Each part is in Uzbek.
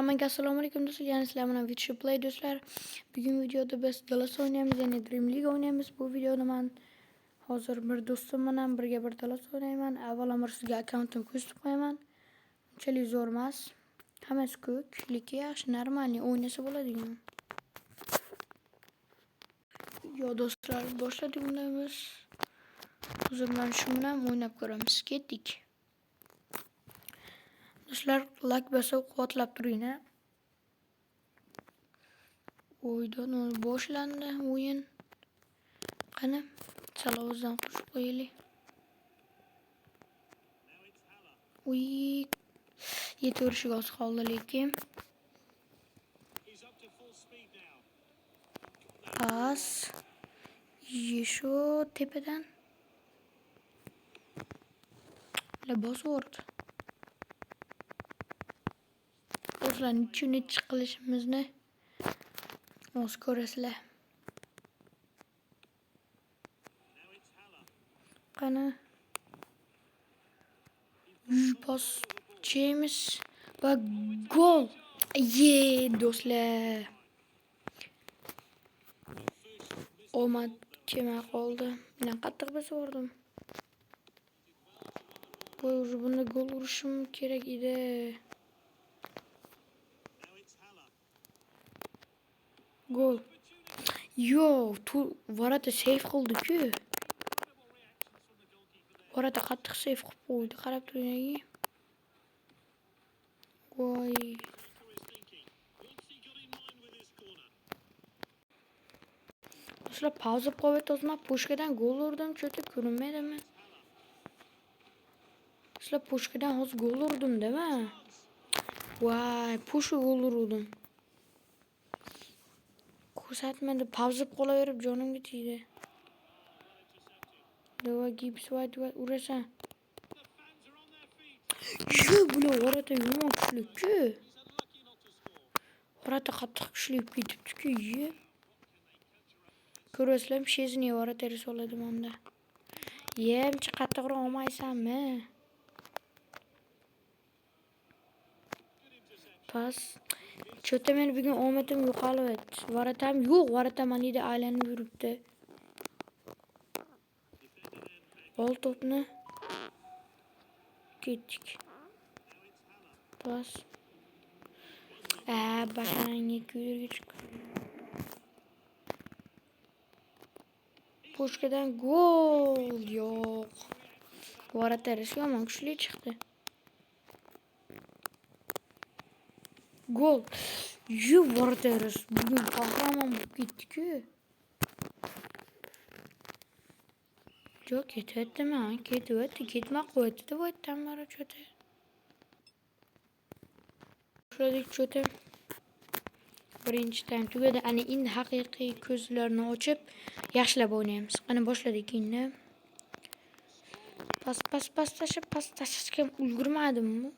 Hammaga assalomu alaykum do'stlar. Yani sizlar bilan Witcher Play do'stlar. Bugun videoda biz Dallas o'ynaymiz, ya'ni Dream League o'ynaymiz. Bu videoda men hozir bir do'stim bilan birga bir Dallas o'ynayman. Avvalambor sizga akkauntim ko'rsatib qo'yaman. Unchalik zo'r emas. Hammasi ko'k, lekin yaxshi, normalniy o'ynasa bo'ladigan. Yo do'stlar, boshladik unda biz. Hozir men shu bilan o'ynab ko'ramiz. Ketdik. Do'stlar, like bosib quvvatlab turing-a. O'ydan boshlandi o'yin. Qani, salovuzdan qo'shib qo'yaylik. Uy, yetaverishiga oz qoldi lekin. Pas. Shu tepadan. Bosvordi. Do'stlar, nechun qilishimizni o'z ko'rasizlar. Qani. Pas James va gol. Do'stlar. Omad kelmay qoldi. Men qattiq bosvordim. Bunda gol urishim kerak edi. Gol. Yo, Varata save qildi-ku. Varata qattiq save qilib qo'ydi. Qarab turing. Voy. Do'stlar, pauza qo'yib o'tmab, pushkadan gol urdim, cho'ta ko'rinmaydimi? Do'stlar, pushkadan hozir gol urdim-da. Voy, pushka gol urdim. Ko'rsatmadi, pauza qolaverib jonimga tegdi. Davay Gibbs White urasan. Yo, bular Varata yomon kuchli-ku. Varata qattiq kuchli ketibdi-ku. Ko'rasizlar, Shezni Varata risoladi menda. Yemchi qattiqroq olmaysanmi? Pas. Cho'ta men bugun omadim yo'qolib. Varatam yo'q, Varata manida aylanib yuribdi. Ol to'pni. Ketdik. Pas. Başaranga kuyurga chiq. Pushkadan gol yo'q. Varata yomon kuchli chiqdi. Gol. Varata bugun qahramon bo'lib ketdi-ku. Yo'q, ketyaptimi? Ketma qo'ydi deb aytdim mana cho'ta. Boshladik cho'ta. Birinchidan tugadi. Ana endi haqiqiy ko'zlarni ochib yaxshilab o'ynaymiz. Qani boshladik endi. Pas tashlashga ulgurmadimmi?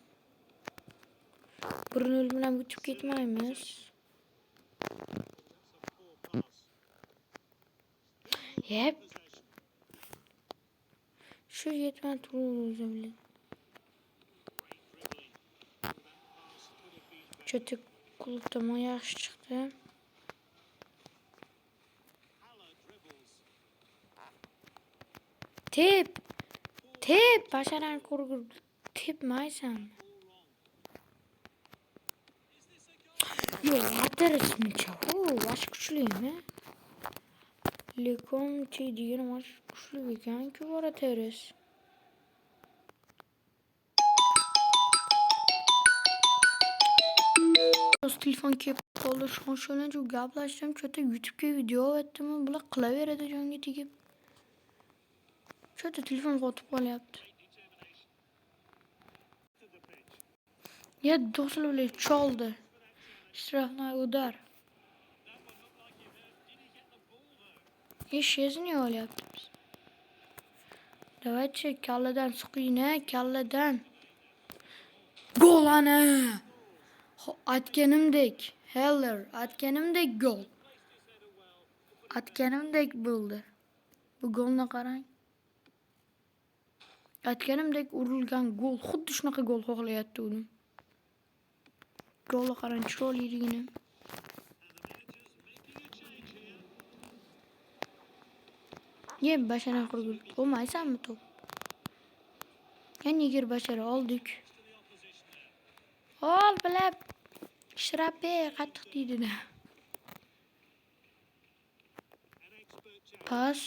1-0 bilan o'tib ketmaymiz. Yep. Shu yetmay turibdi o'zim. Cho'ta klub tomon yaxshi chiqdi. Tep. Basharan ko'rgur. Tepmaysan. Yo'q, atarishmicha. Vash kuchlimi? Lekin degan vash kuchli ekan-ku Varataris. Telefon kelib qoldi. Shuncha gaplashdim, cho'ta YouTube'ga video otdim, bular qilaveradi jonga tegib. Cho'ta telefon qotib qolyapti. Ya do'stlar choldi. Штрафной удар. Shezni olyapmiz. Давайте kalladan suqiyna, kalladan. Gol ana. Aytganimdek, Heller, aytganimdek gol. Aytganimdek bo'ldi. Bu golni qarang. Aytganimdek urilgan gol, xuddi shunaqa gol xohlayapti unim. Golga qarang, chiroyliligini. Ye bashara qurib bo'lmaysanmi to'p? Yana yigir bashara oldik. Ol bilab shirape qattiq deydi-da. Pas.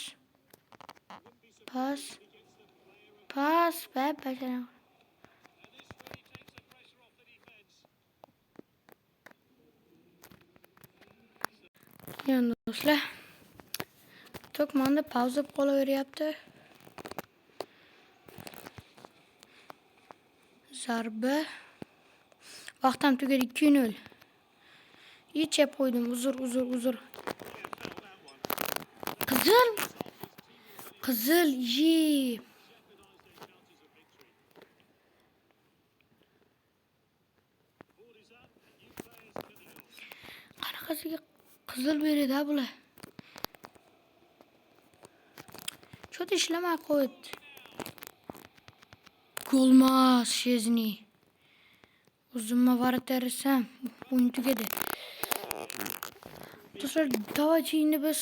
Bab bashara. Yani do'stlar, to'kmanda pauza qolaveryapti. Zarba. Vaqtim tugadi 2-0. Yechib qo'ydim. Uzr. Qizil, ye. Qanaqasiga qizil beradi bular? Cho'ta ishlamay qo'ydi. Golmas Shezni. O'zimma varatarsam, o'yin tugadi. Do'stlar, davaychi endi biz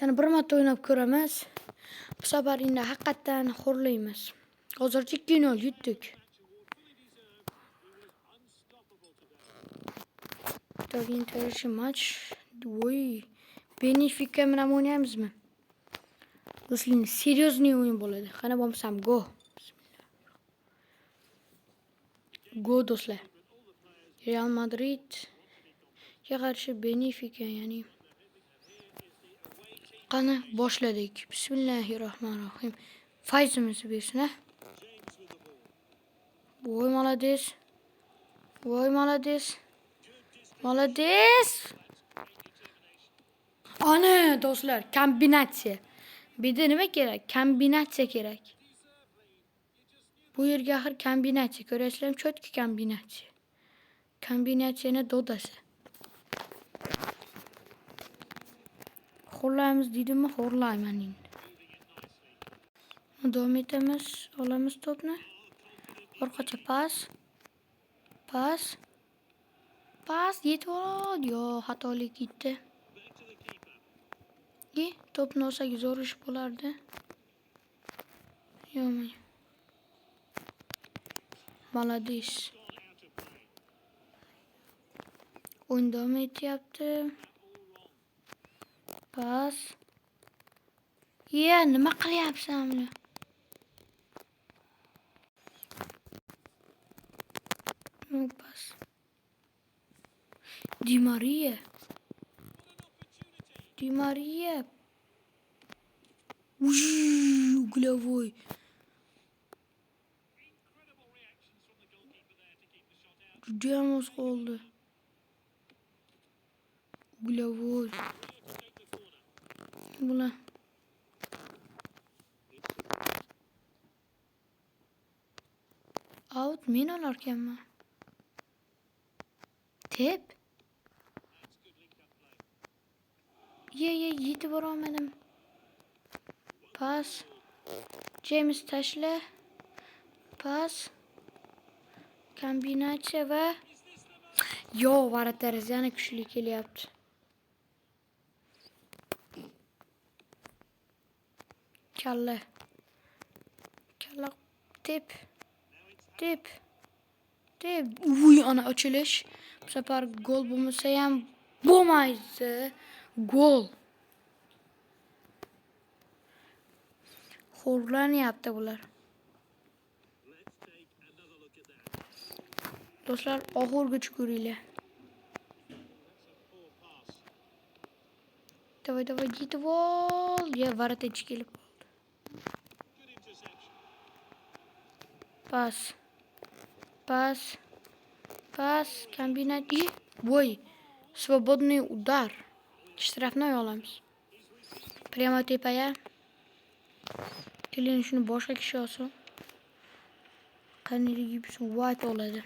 yana bir marta o'ynab ko'ramiz. Bu safar endi haqiqatan xo'rlaymiz. Hozircha 2-0 yutdik. To'g'ri interaction match. Voy. Benfica bilan o'ynaymizmi? Do'stlar, seriozniy o'yin bo'ladi. Qana bo'lmasam go. Go do'stlar. Real Madrid qarshi Benfica, ya'ni. Qani boshladik. Bismillahirrohmanirrohim. Fayzimiz bersin, ha. Voy malades. Ana do'stlar, kombinatsiya. Bizda nima kerak? Kombinatsiya kerak. Bu yerga axir kombinatsiya ko'rasizlarmi? Chotki kombinatsiya. Kombinatsiyani dodasi. Xo'rlaymiz deydimmi? Xo'rlayman endi. Davom etamiz. Olamiz to'pni. Orqacha pas. Yetib oldi. Yo, xatolik ketdi. To'pni olsak zo'r ish bo'lardi. Yo'q. Malades. O'yin davom etyapti. Pas. Nima qilyapsan buni? Pas. Di Maria. Головой. Judayam o'z qoldi. Головой. Bular. Out men olarkanman. Tep. Yetib borolmadim. Pas. James tashla. Pas. Kombinatsiya va varatariz yana kuchli kelyapti. Kalla. Tep. Uy, ana ochilish. Bu safar gol bo'lmasa ham bo'lmaydi. Gol. Xo'rlanyapti bular. Do'stlar, oxirgacha ko'ringlar. Davay yetib ol. Varatachi kelib qoldi. Pas. Kombinatsiya. Voy. Свободный удар. Shtrafnoy olamiz. Prямо tepaga. Keling, shuni boshqa kishi olsin. Qanday White oladi.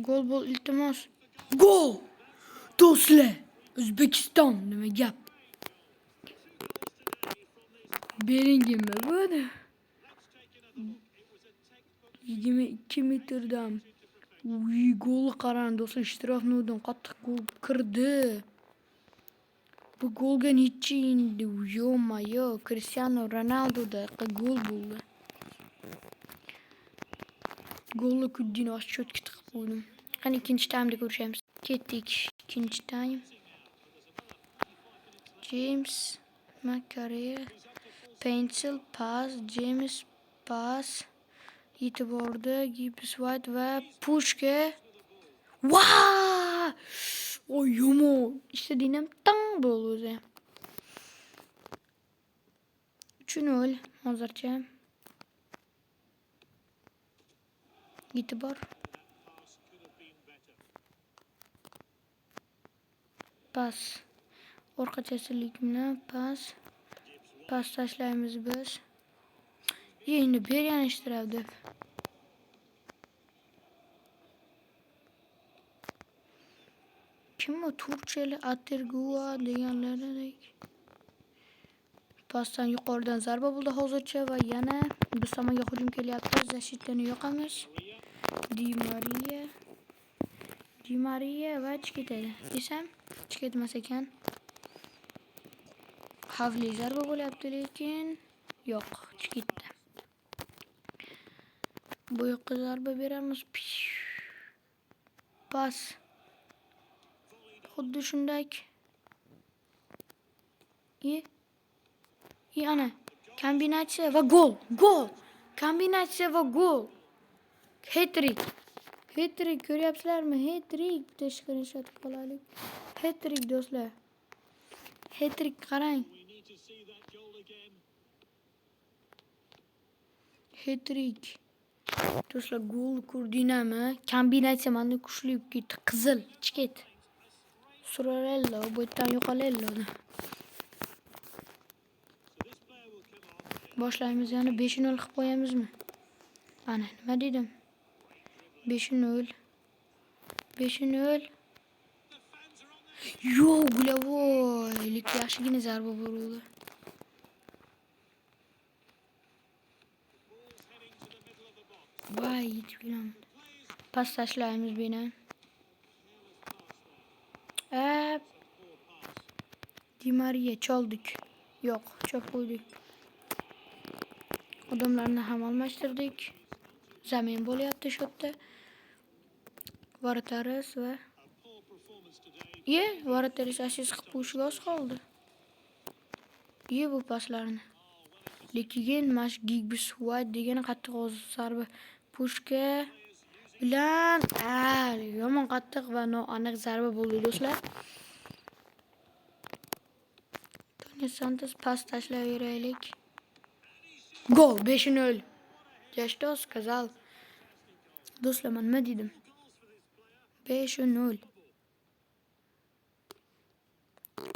Gol bo'l, iltimos. Gol! Do'stlar, O'zbekiston nima gap? Beringimmi buni? 22 metrdan. Uy, gol qarang do'stlar, ishtiroq nurdan qattiq gol kirdi. Bu golga necha endi? Yo-mayo, Cristiano Ronaldo'da gol bo'ldi. Golni kuddini ochib tiqib qo'ydim. Qani ikkinchi taymda ko'rishamiz. Ketdik ikkinchi taym. James Macarey, Pencil pass, James pass. Yetib bordi Gibbs White va Pushka. Vaa! Oy yomon. İstediğim tam bo'ldi o'zi. 3-0 hozircha. Yetib bor. Pas. Orqachasilik bilan pas. Pas tashlaymiz biz. Endi bergan ishtirabdi. Kim o? Turkiyali Atergua deganlaridek. Pasdan yuqoridan zarba bo'ldi hozircha va yana biz tomonga hujum kelyapti. Zashitani yoqamiz. Di Maria va chiqadi. Desam, chiqatmas ekan. Xavfli zarba bo'lyapti lekin yo'q, chiqdi. Bu yoqqa zarba beramiz. Pas. Xuddi shunday. Ana kombinatsiya va gol. Kombinatsiya va gol. Hat-trick. Hat-trick ko'ryapsizlarmi? Hat-trick. Tashqarishatib qolaylik. Hat-trick do'stlar. Hat-trick qarang. Hat-trick. Do'stlar gol ko'rdinglarmi? Kombinatsiya mana kuchli ketdi. Qizil, chiqet. Surarello, bu yerdan yo'qolello. Boshlaymiz yana 5-0 qilib qo'yamizmi? Ana nima dedim? 5-0. 5-0. Yo'q, glavoy. Lekin yaxshigina zarba bo'ldi. Voy, yetib. Pas tashlaymiz buni. Di Maria choldik. Yo'q, chop qo'ydik. Odamlarni ham almashtirdik. Zamin bo'lyapti shu yerda. Varataris va Varataris assist qilib qo'yishga oz qoldi. Bu paslarni. Lekin mash Gibbs White degan qattiq zarba Pushka bilan yomon qattiq va noaniq zarba bo'ldi do'stlar. Toni Santos pas tashlayveraylik. Gol 5-0. Я что сказал? Do'stlar, men nima dedim? 5-0.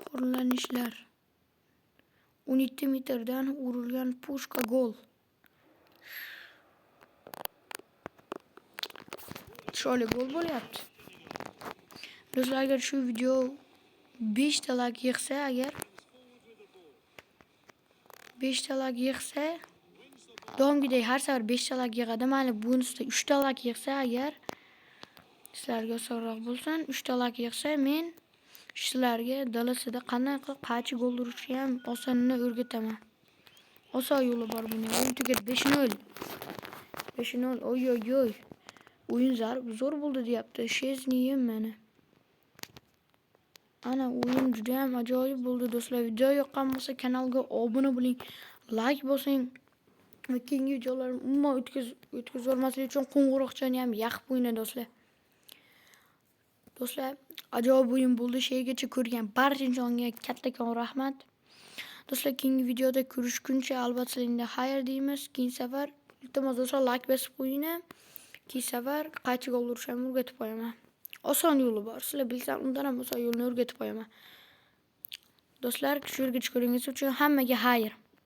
Qo'llanishlar. 17 metrdan urilgan Pushka gol. Chiroyli gol bo'lyapti. Do'stlar, agar shu video 5 ta like yig'sa, davomgidek har safar 5 ta like yig'adi. Mana bonusda 3 ta like yig'sa agar sizlarga osonroq bo'lsin, 3 ta like yig'sa men sizlarga dalasida qanday qilib qachi gol urishni ham osonini o'rgataman. Oson yo'li bor buning. O'yin tugadi 5-0. 5-0. Oy. O'yin zo'r bo'ldi deyapti. Shezniyim meni. Ana o'yin juda ham ajoyib bo'ldi do'stlar. Video yoqqan bo'lsa kanalga obuna bo'ling, like bosing va keyingi videolarni umuman o'tkazolmaslik uchun qo'ng'iroqchani ham yoqib qo'ying do'stlar. Do'stlar, ajoyib o'yin bo'ldi. Sheygacha ko'rgan barcha insonga kattakon rahmat. Do'stlar, keyingi videoda ko'rishguncha albatta sizlarga xayr deymiz. Keyingi safar iltimos do'stlar like bosib qo'ying. Keyingi safar qaychi gol urishni o'rgatib qo'yaman. Oson yo'li bor. Sizlar bilsam, undan ham oson yo'lni o'rgatib qo'yaman. Do'stlar, shu yergacha ko'ringiz uchun hammaga xayr.